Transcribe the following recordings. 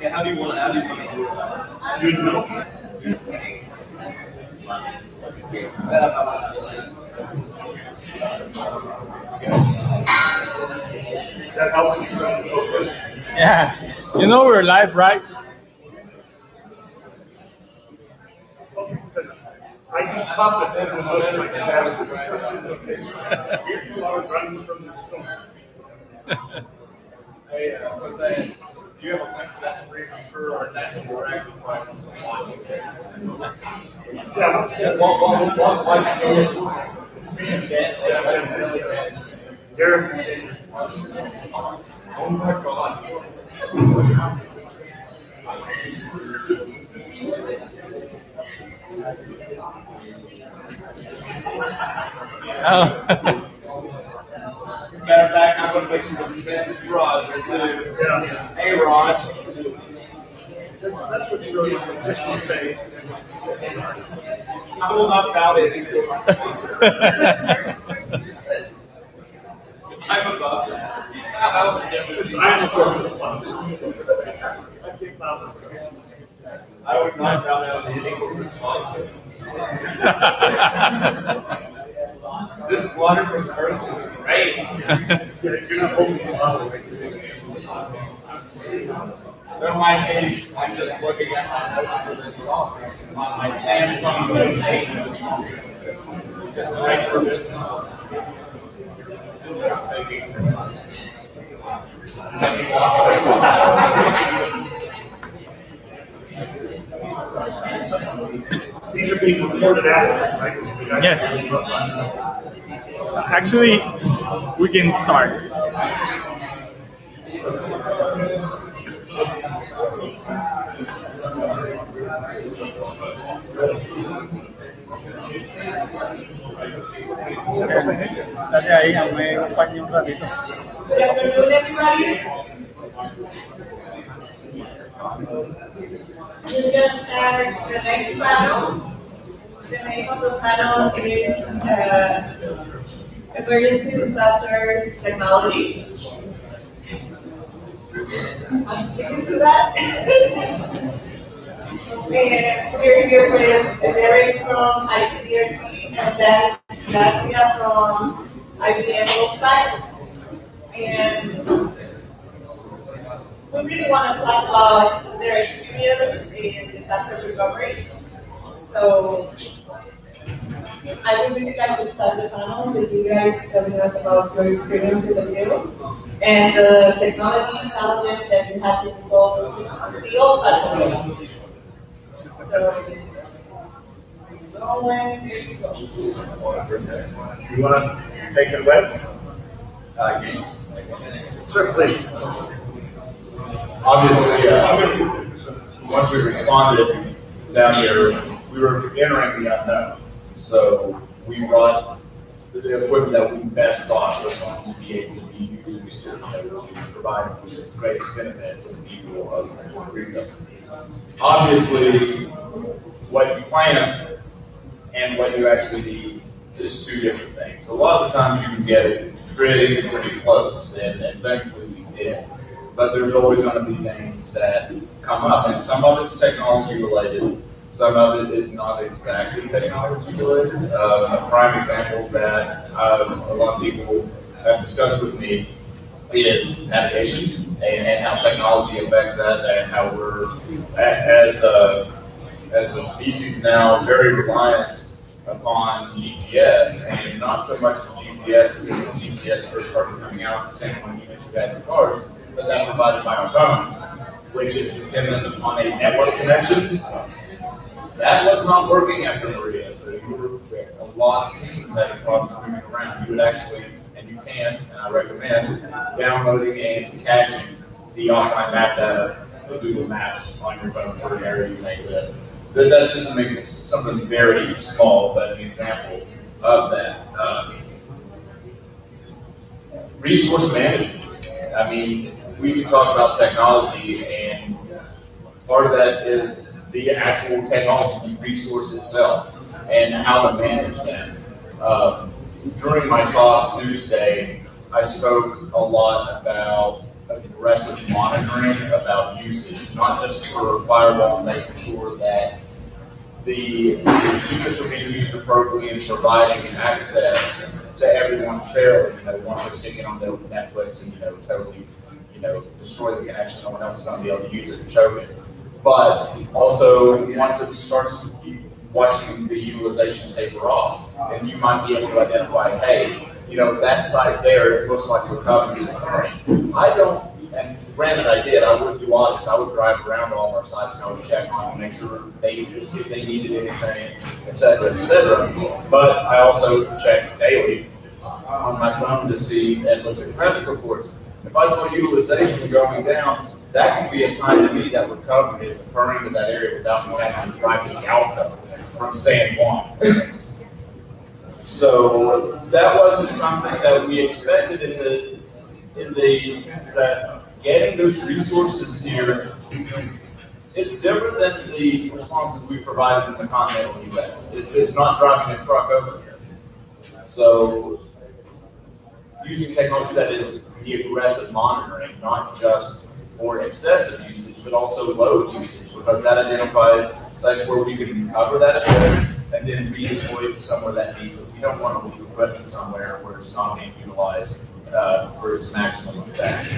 Yeah, how do you want to do it? That helps you focus. Yeah. You know we're live, right? I use puppets in most of my discussion. If you are running from the storm. Hey, Jose, do you have a link to that screen? I'm sure our national director questions will watch this. Yeah, Derek. Oh my God. Oh. Matter of fact, I'm going to make sure you message Roger too. Yeah. Hey, Raj. That's what you really just want to say. I will not bow to any of my sponsor. I'm above that. Since I'm a corporate sponsor, I can't bow myself. I would not bow down to any corporate sponsor. This water from Turks is great. Yeah, you're not holding the bottle. Don't mind me. I'm just looking at my notes for this talk on my Samsung Note 8. It's great for business. These are being recorded after, right? So we got- Yes. Actually, we can start. Dale ahí, me acompañe un ratito. Good afternoon, everybody. We just start the next panel. The name of the panel is Emergency Disaster Technology. I'm sticking to that. We're here with Derek from ICDRC and then Gracia from IBM Wolfpack. And we really want to talk about their experience in disaster recovery. So I would really like to start the panel with you guys telling us about your experience in the field and the technology challenges that you have to resolve the old-fashioned way. So, here you go. You want to take it away? Sure, please. Obviously, once we responded down here, we were entering the unknown. So we brought the equipment that we best thought was going to be able to be used to provide the greatest benefit to the people of Puerto Rico. Obviously, what you plan and what you actually need is two different things. A lot of the times you can get it pretty close, and eventually we did. But there's always going to be things that come up, and some of it's technology related, some of it is not exactly technology related. A prime example that a lot of people have discussed with me is navigation and how technology affects that, and how we're, as a species now, very reliant upon GPS, and not so much the GPS as when GPS first started coming out, the same one you mentioned that in cars, but that provided by our phones, which is dependent upon a network connection. That was not working after Maria, so a lot of teams having problems moving around. You would actually, and you can, and I recommend, downloading and caching the offline map data of Google Maps on your phone for an area you may live. That's just something very small, but an example of that. Resource management. I mean, we can talk about technology, and part of that is the actual technology, the resource itself, and how to manage them. During my talk Tuesday, I spoke a lot about aggressive monitoring, about usage, not just for firewall, making sure that the secrets are being used appropriately and providing access to everyone fairly. One just getting on there with Netflix and totally destroy the connection. No one else is going to be able to use it and choke it. But also, once it starts watching the utilization taper off, and you might be able to identify, hey, that site there, it looks like recovery is occurring. I don't, and granted I did, I would do audits. I would drive around all of our sites and I would check on them, make sure see if they needed anything, et cetera, et cetera. But I also check daily on my phone to see and look at traffic reports. If I saw utilization going down, that can be a sign to me that recovery is occurring to that area without me having to drive the outcome from San Juan. So that wasn't something that we expected in the sense that getting those resources here is different than the responses we provided in the continental U.S. It's not driving a truck over here. So using technology that is the aggressive monitoring, not just for excessive usage, but also low usage, because that identifies sites where we can recover that equipment and then redeploy it to somewhere that needs it. We don't want to leave equipment somewhere where it's not being utilized for its maximum effect.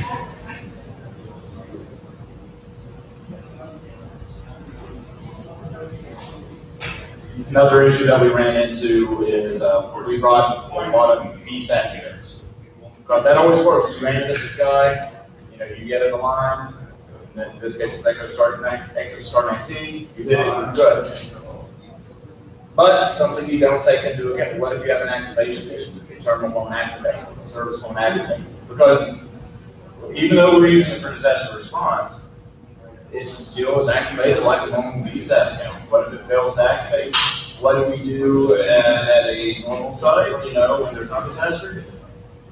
Another issue that we ran into is we bought a lot of VSAT units. Because that always works. You ran it at the sky, you get it aligned, and then in this case, with Exo Star 19, you hit it, you're good. But something you don't take into account, what if you have an activation issue? The terminal won't activate, the service won't activate. Because even though we're using it for disaster response, it still is activated like a normal VSAT account. What if it fails to activate? What do we do at a normal site, when there's not disaster?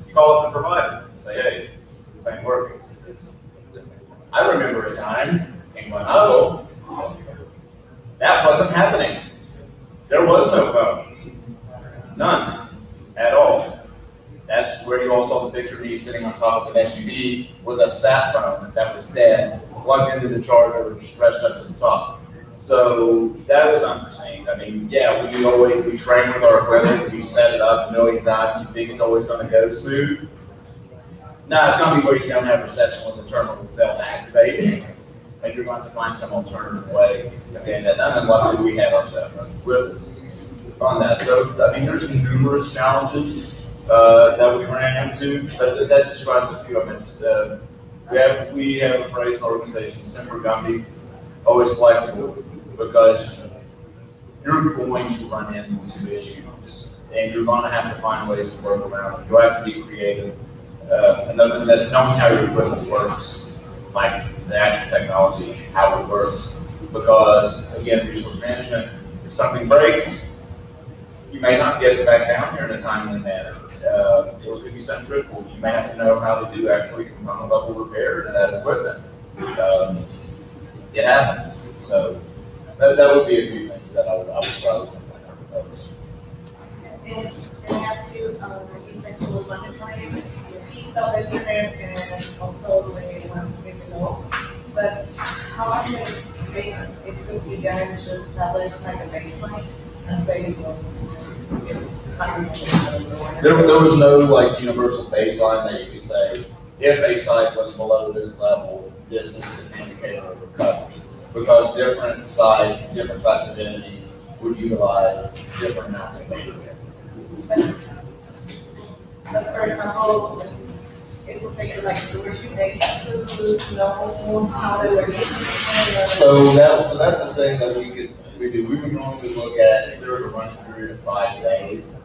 You call up the provider and say, hey, this ain't working. I remember a time in Glen that wasn't happening. There was no phones. None at all. That's where you all saw the picture of me sitting on top of an SUV with a sat phone that was dead, plugged into the charger, stretched up to the top. So that was unforeseen. I mean, yeah, we train with our equipment, we set it up a million times, you think it's always going to go smooth. No, it's going to be where you don't have reception when the terminal will fail to activate, and you're going to find some alternative way. And luckily we had our cell phones with us on that. So, I mean, there's numerous challenges that we ran into, but that describes a few of them. We have a phrase in our organization, Semper Gumby, always flexible, because you're going to run into issues, and you're going to have to find ways to work around it. You have to be creative. Another thing that's knowing how your equipment works, like the actual technology, how it works, because again, resource management, if something breaks, you may not get it back down here in a timely manner. Or it could be something critical. You may have to know how to do actually component level repair to that equipment. It happens. So that would be a few things that I would probably propose. And can I ask you, you said you were monitoring the piece of the unit and also the one digital, but how long it took you guys to establish like a baseline and say, it's 100%? There was no like universal baseline that you could say, if a site was below this level, this is an indicator of recovery. Because different sites, different types of entities would utilize different amounts of data. So for example, it will take like 2 or 3 days to know how they were using it. So that's the thing that we do. We would normally look at, if there was a running period of 5 days,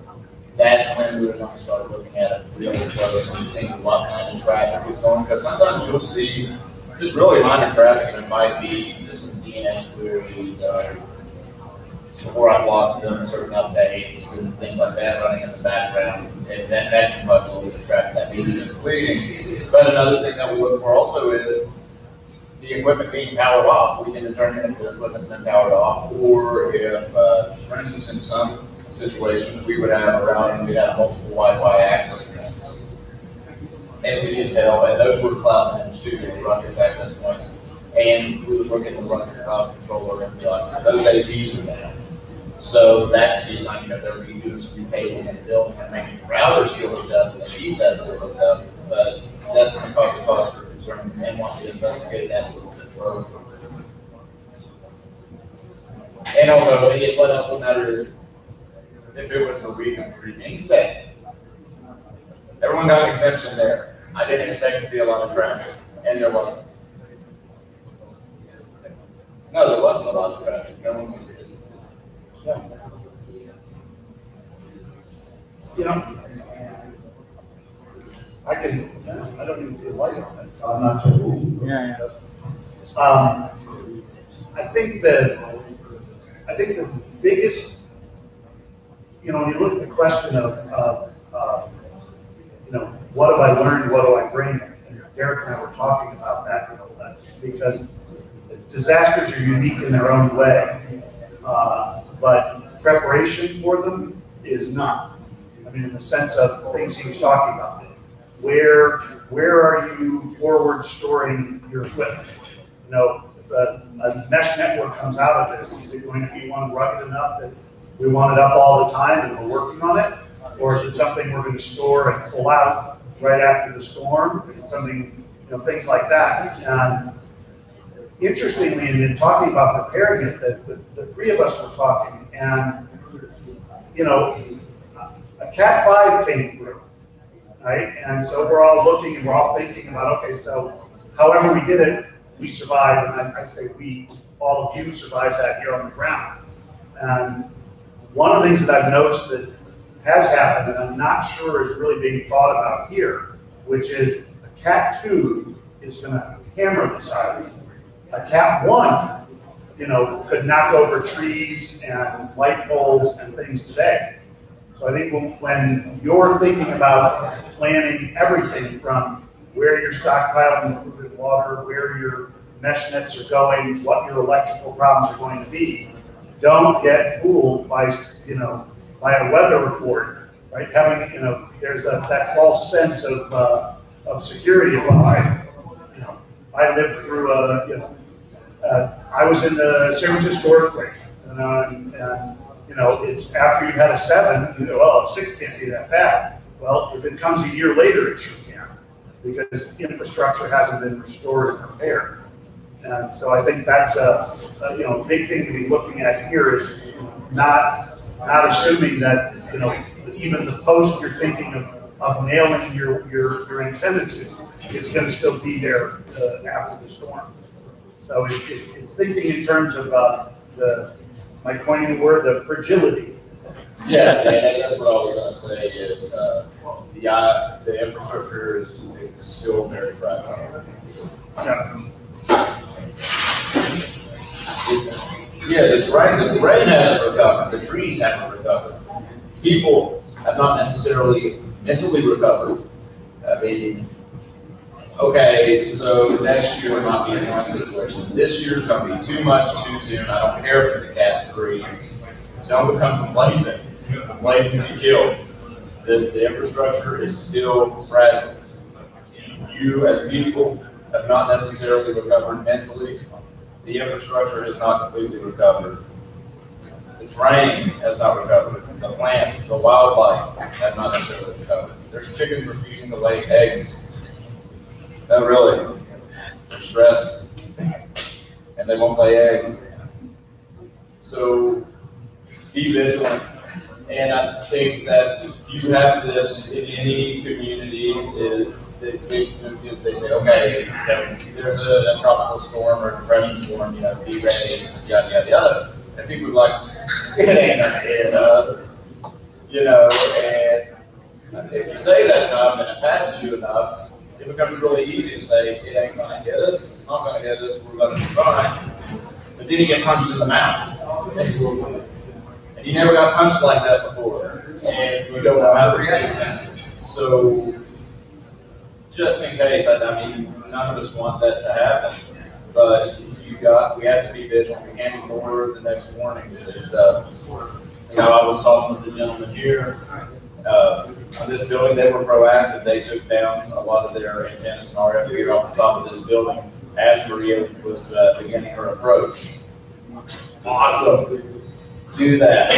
that's when we were going to start looking at it really close and seeing what kind of traffic is going. Because sometimes you'll see just really minor traffic, and it might be just some DNS queries before I block them, certain updates and things like that running in the background, and that can cause a little bit of traffic that may be misleading. But another thing that we look for also is the equipment being powered off. We can determine if the equipment's been powered off, or if, for instance, in some situations, we would have a routing and we have multiple Wi-Fi access points. And we can tell, and those were cloud managed too, they were ruckus access points. And we would look at the Ruckus Cloud Controller and be like, those APs are down. So that is, you know, they're doing some repaving in the building and making the router still hooked up and the VSAT still hooked up. But that's going to cause a cause for concern and want to investigate that a little bit further. And also, what else would matter is if it was the week of King's Day, everyone got an exemption there. I didn't expect to see a lot of traffic, and there wasn't. No, there wasn't a lot of traffic. No one was the distances. Yeah. You know, I don't even see a light on it, so I'm not sure. Yeah, I think the biggest, you know, when you look at the question of you know, what have I learned, what do I bring? And Derek and I were talking about that a little bit, because disasters are unique in their own way, but preparation for them is not. I mean, in the sense of things he was talking about. Where are you forward storing your equipment? You know, if a mesh network comes out of this, is it going to be one rugged enough that we want it up all the time and we're working on it? Or is it something we're going to store and pull out right after the storm? Is it something, you know, things like that? And interestingly, in talking about preparing it, the three of us were talking, and, you know, a Cat 5 came through, right? And so we're all looking and we're all thinking about, okay, so however we did it, we survived, and I say we, all of you survived that here on the ground. And one of the things that I've noticed that has happened, and I'm not sure is really being thought about here, which is a Cat 2 is going to hammer this island. A Cat 1, you know, could knock over trees and light poles and things today. So I think when you're thinking about planning everything from where you're stockpiling the food and water, where your mesh nets are going, what your electrical problems are going to be, don't get fooled by, you know, by a weather report, right? Having, you know, there's that false sense of security behind. You know, I lived through you know, I was in the San Francisco earthquake, and you know, it's after you've had a 7, you go, well, 6 can't be that bad. Well, if it comes a year later, it sure can, because infrastructure hasn't been restored and repaired. And so I think that's a you know, big thing to be looking at here is not assuming that, you know, even the post you're thinking of nailing your antenna to is going to still be there after the storm. So it's thinking in terms of my coining the word, the fragility. Yeah, and that's what I was going to say is the infrastructure is still very fragile. Yeah, the terrain hasn't recovered. The trees haven't recovered. People have not necessarily mentally recovered. I mean, okay, so next year might be in one situation. This year's going to be too much too soon. I don't care if it's a Cat 3. Don't become complacent. Complacency kills. The infrastructure is still fragile. You as people have not necessarily recovered mentally. The infrastructure has not completely recovered. The terrain has not recovered. The plants, the wildlife have not necessarily recovered. There's chickens refusing to lay eggs. No, really. They're stressed and they won't lay eggs. So be vigilant. And I think that you have this in any community. They say, okay, there's a tropical storm or depression storm, you know, be ready, yada, yada, yada. And people are like, it ain't gonna hit us, you know, and if you say that enough and it passes you enough, it becomes really easy to say, it ain't gonna hit us, it's not gonna hit us, we're gonna be fine. But then you get punched in the mouth. And you never got punched like that before. And you don't know how to react. So, just in case, I mean, none of us want that to happen, but we have to be vigilant. We can't ignore the next warnings. It's, you know, I was talking with the gentleman here on this building. They were proactive. They took down a lot of their antennas and RF gear off the top of this building as Maria was beginning her approach. Awesome. Do that.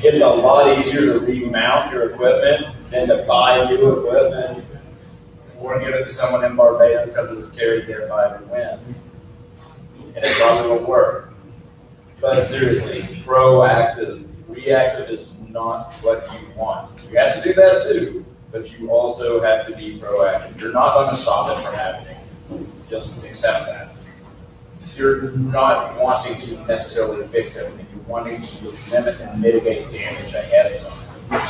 It's a lot easier to remount your equipment than to buy new equipment or give it to someone in Barbados because it was carried there by the wind. And it probably won't work. But seriously, proactive. Reactive is not what you want. You have to do that too, but you also have to be proactive. You're not going to stop it from happening. Just accept that. You're not wanting to necessarily fix everything. You're wanting to limit and mitigate damage ahead of time.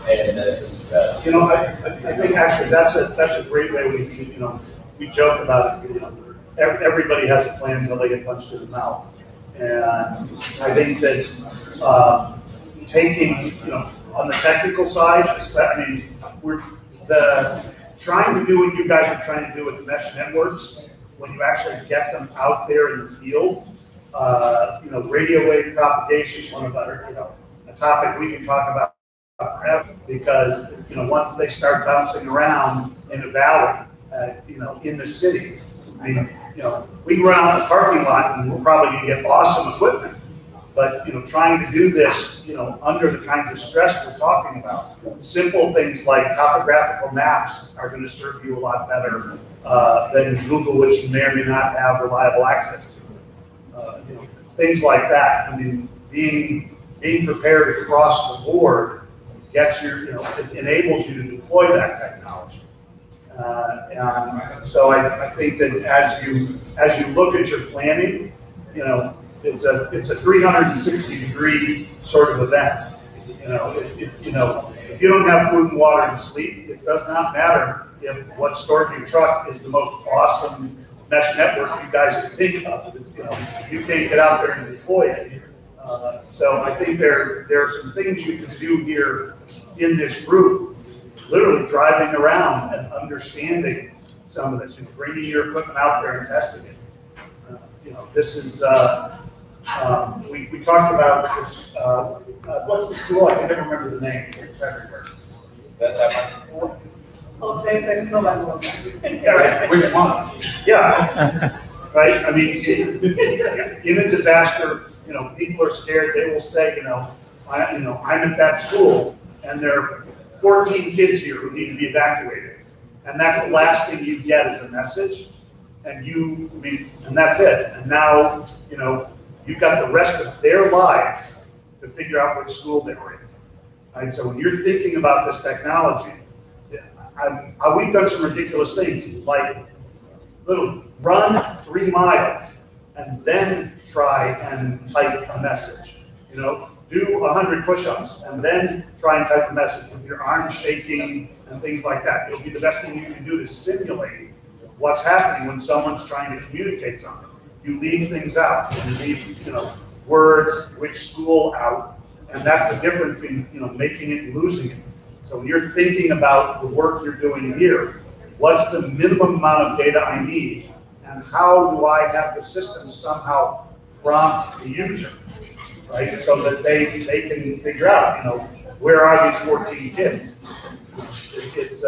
And I think actually that's a great way we joke about it. Everybody has a plan until they get punched in the mouth. And I think that taking, on the technical side, we're trying to do what you guys are trying to do with the mesh networks. When you actually get them out there in the field, radio wave propagation, one of our, a topic we can talk about forever, because once they start bouncing around in a valley, in the city, we run out in the parking lot and we're probably going to get awesome equipment. But trying to do this, under the kinds of stress we're talking about, simple things like topographical maps are going to serve you a lot better than Google, which you may or may not have reliable access to. Things like that. Being prepared across the board gets it enables you to deploy that technology. And so I think that as you look at your planning, it's a 360-degree sort of event. If you don't have food and water and sleep, it does not matter if what's stored in your truck is the most awesome mesh network you guys can think of. You can't get out there and deploy it. So I think there are some things you can do here in this group, literally driving around and understanding some of this, bringing your equipment out there and testing it. This is, we talked about this, what's the school? I can never remember the name. It's everywhere. Yeah, right. Which one? Yeah. Right? In a disaster, people are scared. They will say, I'm at that school and there are 14 kids here who need to be evacuated. And that's the last thing you get is a message. And and that's it. And now, you've got the rest of their lives to figure out which school they were in. Right? So when you're thinking about this technology, we've done some ridiculous things, like run 3 miles and then try and type a message. Do 100 push-ups and then try and type a message with your arms shaking and things like that. It'll be the best thing you can do to simulate what's happening when someone's trying to communicate something. You leave things out. You leave, words, which school out, and that's the difference between, making it and losing it. So when you're thinking about the work you're doing here, what's the minimum amount of data I need, and how do I have the system somehow prompt the user, right? So that they can figure out, where are these 14 kids? It's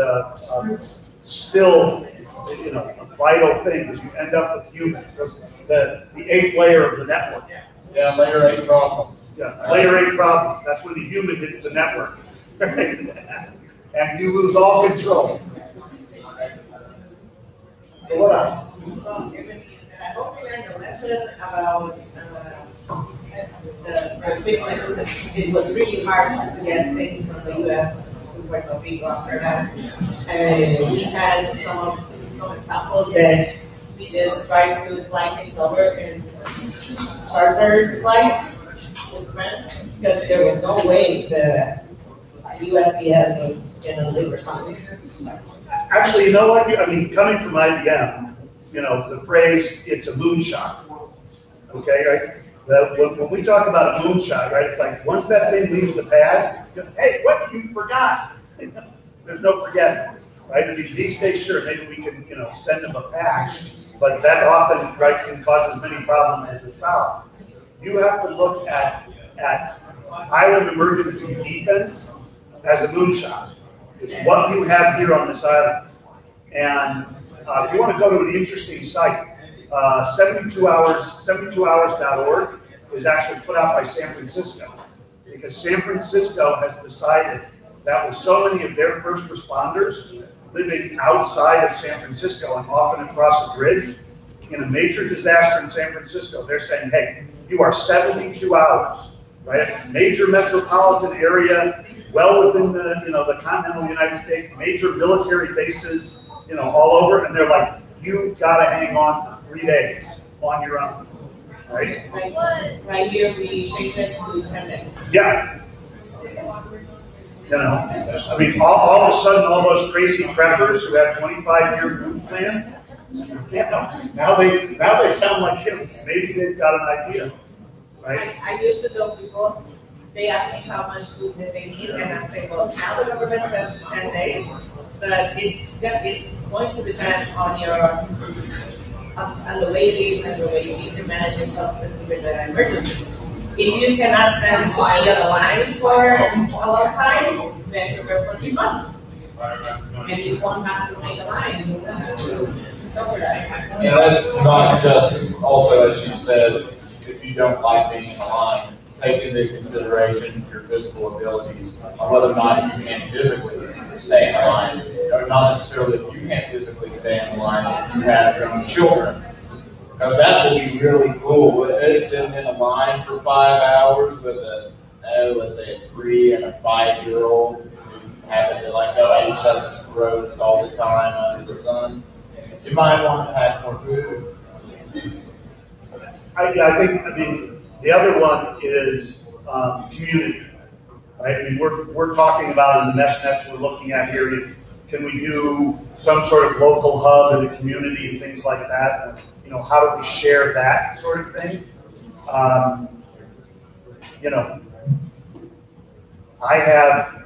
still, a vital thing, because you end up with humans. The 8th layer of the network. Yeah, layer 8 problems. Yeah, layer 8 problems. That's when the human hits the network. And you lose all control. So what else? I hope you learned a lesson about it was really hard to get things from the U.S. to Puerto Rico after that. And we had some examples that we just tried to fly things over in charter flights with friends, because there was no way the USPS was going to deliver something. Actually, you know what? Coming from IBM, the phrase, it's a moonshot. Okay, right? When we talk about a moonshot, right, it's like once that thing leaves the pad, hey, what? You forgot. There's no forgetting, right? These days, sure, maybe we can, send them a patch, but that often, right, can cause as many problems as it solves. You have to look at island emergency defense as a moonshot. It's what you have here on this island. And if you want to go to an interesting site, 72hours.org is actually put out by San Francisco, because San Francisco has decided that with so many of their first responders living outside of San Francisco and often across the bridge, in a major disaster in San Francisco, they're saying, hey, you are 72 hours, right? Major metropolitan area, well within the, the continental United States, major military bases, all over, and they're like, you've got to hang on for 3 days on your own, right? Right here, we changed it to 10 days. Yeah. I mean, all of a sudden, all those crazy preppers who have 25-year food plans, now they sound like maybe they've got an idea, right? I used to tell people, they ask me how much food that they need, and I say, well, now the government says 10 days, but it's going to depend on the way you live and the way you can manage yourself with the emergency. If you cannot stand to be on the line for a long time, then prepare for 3 months. And you won't have to make a line, you won't have to suffer that. And that's not just, also, as you said, if you don't like being in a line, take into consideration your physical abilities on whether or not you can physically stay in line. Or not necessarily if you can't physically stay in line, if you have your own children. Because that would be really cool. It's sitting in a line for 5 hours with let's say a 3 and a 5-year-old who happen to go at each other's throats all the time under the sun. You might want to pack more food. I mean, the other one is community, right? I mean, we're talking about in the mesh nets we're looking at here. Can we do some sort of local hub in the community and things like that? How do we share that sort of thing? I have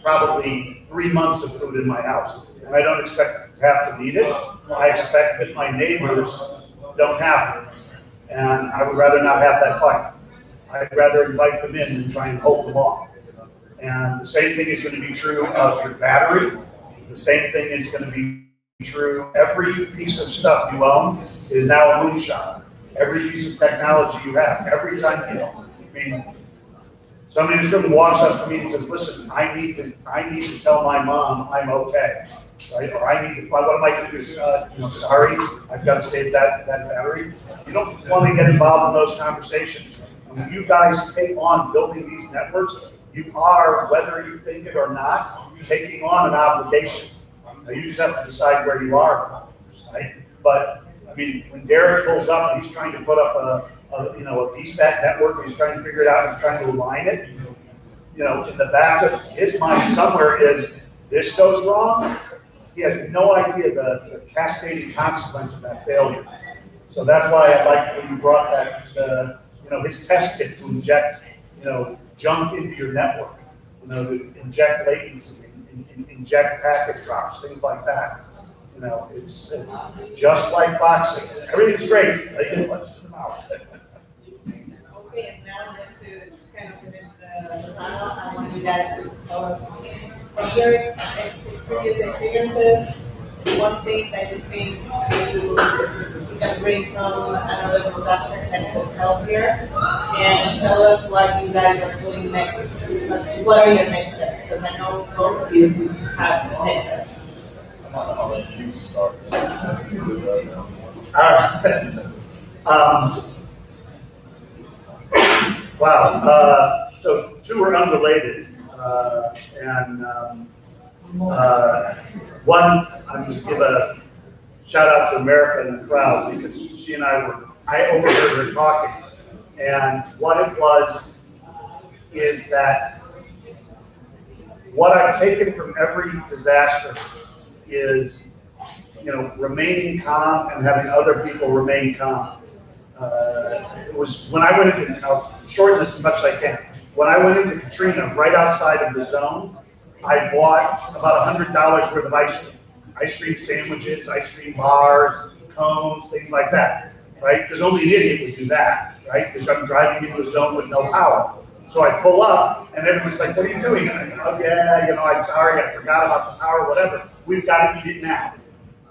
probably 3 months of food in my house, and I don't expect to have to eat it. I expect that my neighbors don't have it, and I would rather not have that fight. I'd rather invite them in and try and hold them off. And the same thing is going to be true of your battery. The same thing is going to be true. Every piece of stuff you own is now a moonshot. Every piece of technology you have, every time I mean, somebody in this room walks up to me and says, "Listen, I need to tell my mom I'm okay, right? Or I need to. What am I going to do? Sorry, I've got to save that battery." You don't want to get involved in those conversations. When you guys take on building these networks, you are, whether you think it or not, taking on an obligation. Now, you just have to decide where you are, right? But I mean, when Derek pulls up and he's trying to put up a VSAT network, he's trying to figure it out, he's trying to align it. In the back of his mind somewhere is this goes wrong. He has no idea the cascading consequence of that failure. So that's why I like when you brought that, his test kit to inject, junk into your network, to inject latency, inject packet drops, things like that. It's just like boxing. Everything's great until you get punched in the mouth. Okay, and now just to kind of finish the panel, I want you guys to tell us from your previous experiences, one thing that you think you can bring from another disaster that could help here, and tell us what you guys are doing next. What are your next steps? Because I know both of you have next steps. I'll let you start. All right. Wow. So two are unrelated, and one, I'm just give a shout out to America in the crowd because she and I overheard her talking, and what it was is that what I've taken from every disaster is, remaining calm and having other people remain calm. It was when I went into, I'll shorten this as much as I can. When I went into Katrina, right outside of the zone, I bought about $100 worth of ice cream sandwiches, ice cream bars, cones, things like that, right? Because only an idiot would do that, right? Because I'm driving into a zone with no power. So I pull up, and everybody's like, "What are you doing?" And I go, "Oh yeah, I'm sorry, I forgot about the power, whatever. We've got to eat it now."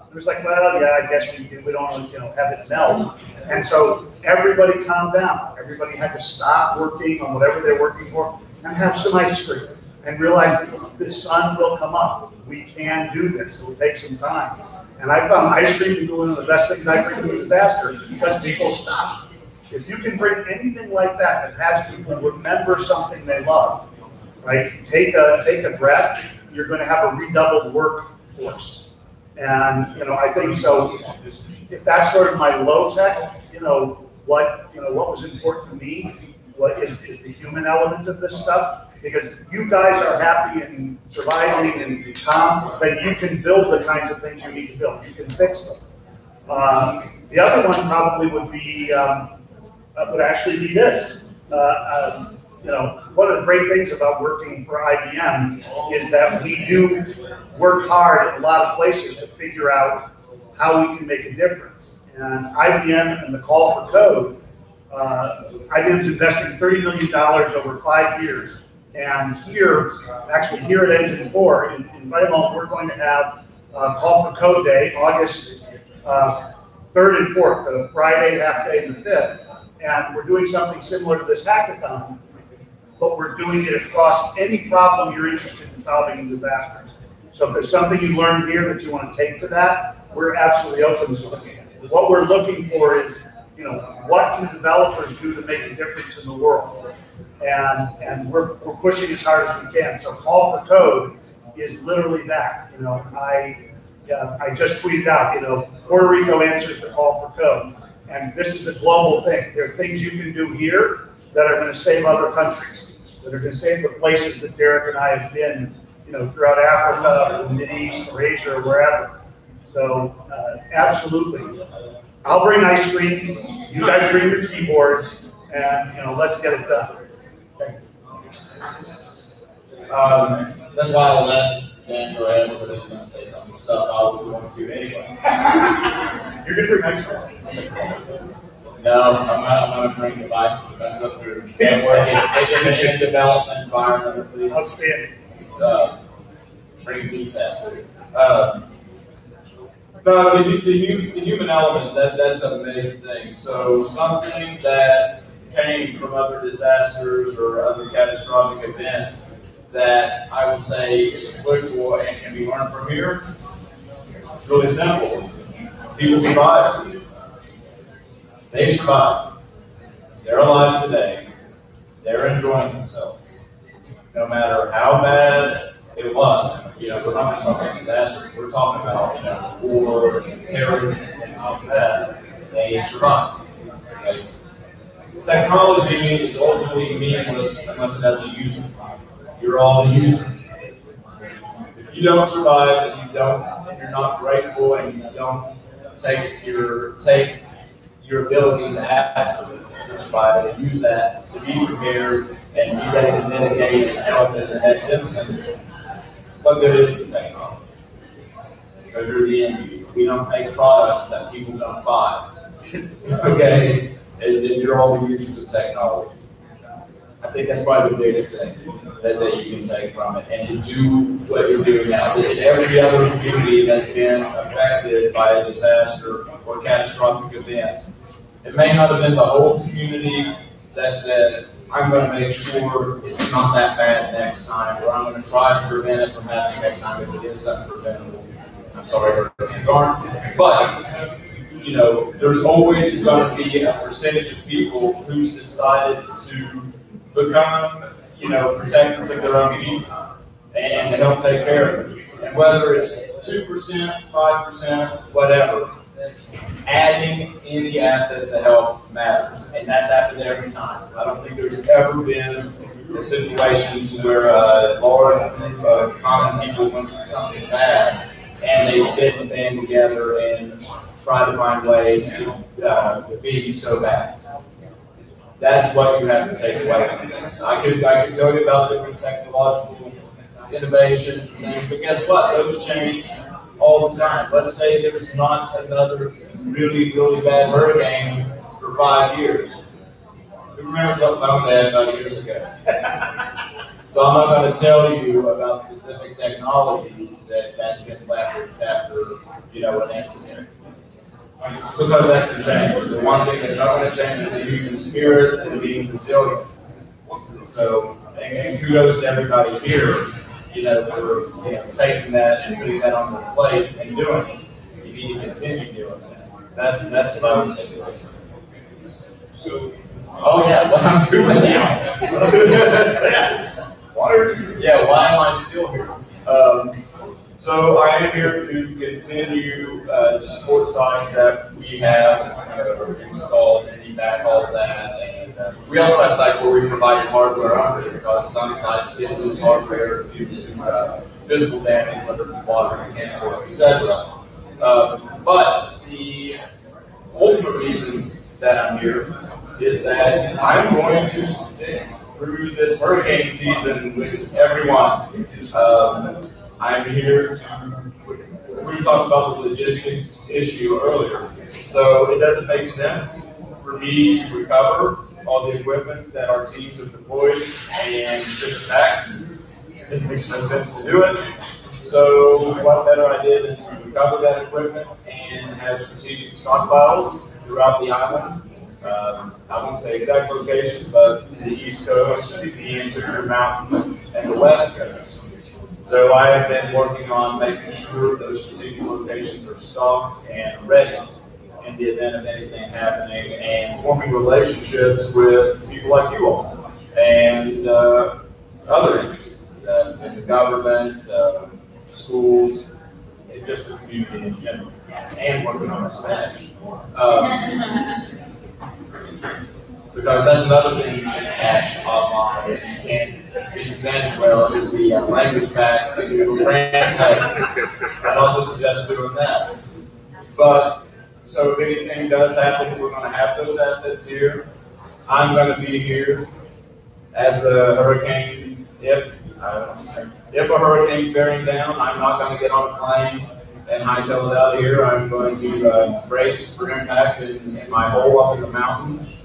It was like, well, yeah, I guess we don't, have it melt. And so everybody calmed down. Everybody had to stop working on whatever they're working for and have some ice cream and realize that the sun will come up. We can do this. It will take some time. And I found ice cream to be one of the best things I bring to a disaster because people stop. If you can bring anything like that has people remember something they love, right? Take a breath. You're going to have a redoubled workforce. And, I think so, if that's sort of my low tech, what was important to me, what is the human element of this stuff, because you guys are happy and surviving and calm, then you can build the kinds of things you need to build. You can fix them. The other one probably would actually be this. One of the great things about working for IBM is that we do work hard in a lot of places to figure out how we can make a difference. And IBM and the call for code, IBM's investing $30 million over 5 years. And here at Engine 4 in Bayonne, we're going to have Call for Code Day, August 3rd and 4th, the Friday, half day, and the 5th. And we're doing something similar to this hackathon, but we're doing it across any problem you're interested in solving in disasters. So if there's something you learned here that you want to take to that, we're absolutely open to it. What we're looking for is, what can developers do to make a difference in the world? And we're pushing as hard as we can. So Call for Code is literally that. I just tweeted out, Puerto Rico answers the call for code. And this is a global thing. There are things you can do here that are going to save other countries, that are going to save the places that Derek and I have been, throughout Africa, the Mideast, or Asia, or wherever. So, absolutely. I'll bring ice cream. You guys bring your keyboards, and let's get it done. Thank you. That's why I let Dan go ahead because he's going to say some stuff I was going to anyway. You're going to bring ice cream. No, I'm going to bring devices to mess up their networking in a development environment. Please. Outstanding. Bring VSAT too. No, the human element, that's a major thing. So something that came from other disasters or other catastrophic events that I would say is applicable and can be learned from here, it's really simple. People survive. They survived. They're alive today. They're enjoying themselves. No matter how bad it was. We're not just talking about disaster. We're talking about, war, terrorism, and all of that. They survived. Okay? Technology is ultimately meaningless unless it has a user. You're all the user. If you don't survive and you're not grateful and you don't take your abilities after you survive and use that to be prepared and be ready to mitigate and help in the next instance, what good is the technology? Because you're the end user. We don't make products that people don't buy. Okay? And you're all the users of technology. I think that's probably the biggest thing that you can take from it. And to do what you're doing now. Every other community has been affected by a disaster or catastrophic event. It may not have been the whole community that said, I'm going to make sure it's not that bad next time, or I'm going to try to prevent it from happening next time if it is something preventable. I'm sorry, hurricanes aren't. But, there's always going to be a percentage of people who's decided to become, protectors of their own people and to help take care of it. And whether it's 2%, 5%, whatever, adding any asset to help matters. And that's happened every time. I don't think there's ever been a situation where large group of common people went through something bad and they fit the band together and try to find ways to be so bad. That's what you have to take away from this. I could tell you about different technological innovations, but guess what? Those change all the time. Let's say there's not another really, really bad hurricane for 5 years. Who remembers what phone they had about years ago? So I'm not going to tell you about specific technology that's been leveraged after, an incident. Because that can change. The one thing that's not going to change is the human spirit and being resilient. So, and kudos to everybody here, for taking that and putting that on the plate and doing it. You need to continue doing that. That's what I would say. So, oh yeah, what I'm doing now. Why am I still here? So I am here to continue to support sites that we have installed any backhauls at, and we also have sites where we provide hardware under because some sites did lose hardware due to physical damage, whether it be water, mechanical, etc. But the ultimate reason that I'm here is that I'm going to stick through this hurricane season with everyone. I'm here to, we talked about the logistics issue earlier. So it doesn't make sense for me to recover all the equipment that our teams have deployed and ship it back. It makes no sense to do it. So what better idea than to recover that equipment and have strategic stockpiles throughout the island. I won't say exact locations, but the East Coast, the interior mountains, and the West Coast. So I have been working on making sure those strategic locations are stocked and ready in the event of anything happening, and forming relationships with people like you all and other entities, in the government, schools, and just the community in general, and working on Spanish. Because that's another thing you should cash offline if you can't speak Spanish well, is the language pack that Google Translate. I'd also suggest doing that. But, so if anything does happen, we're going to have those assets here. I'm going to be here as the hurricane, if a hurricane's bearing down, I'm not going to get on a plane and hightail it out of here. I'm going to brace for impact in my hole up in the mountains.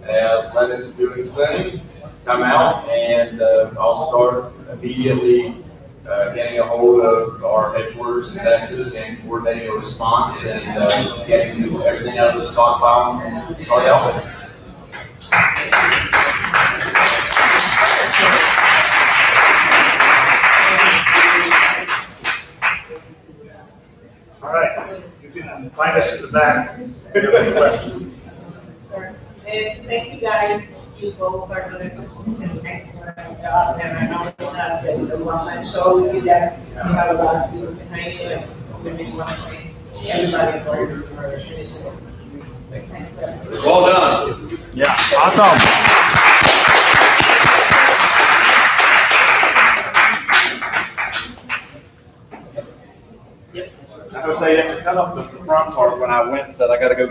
Let it do its thing, come out, and I'll start immediately getting a hold of our headquarters in Texas and coordinating a response and getting everything out of the stockpile and start helping. All right, you can find us in the back. Any questions? Sure. And thank you guys, you both are doing an excellent job, and I know it's not just a one-man show with you guys. You have a lot of people behind you, and we really want to thank everybody for finishing this. Thanks, guys. Well done. Yeah, awesome. I was saying, you have to cut off the front part when I went and said, I got to go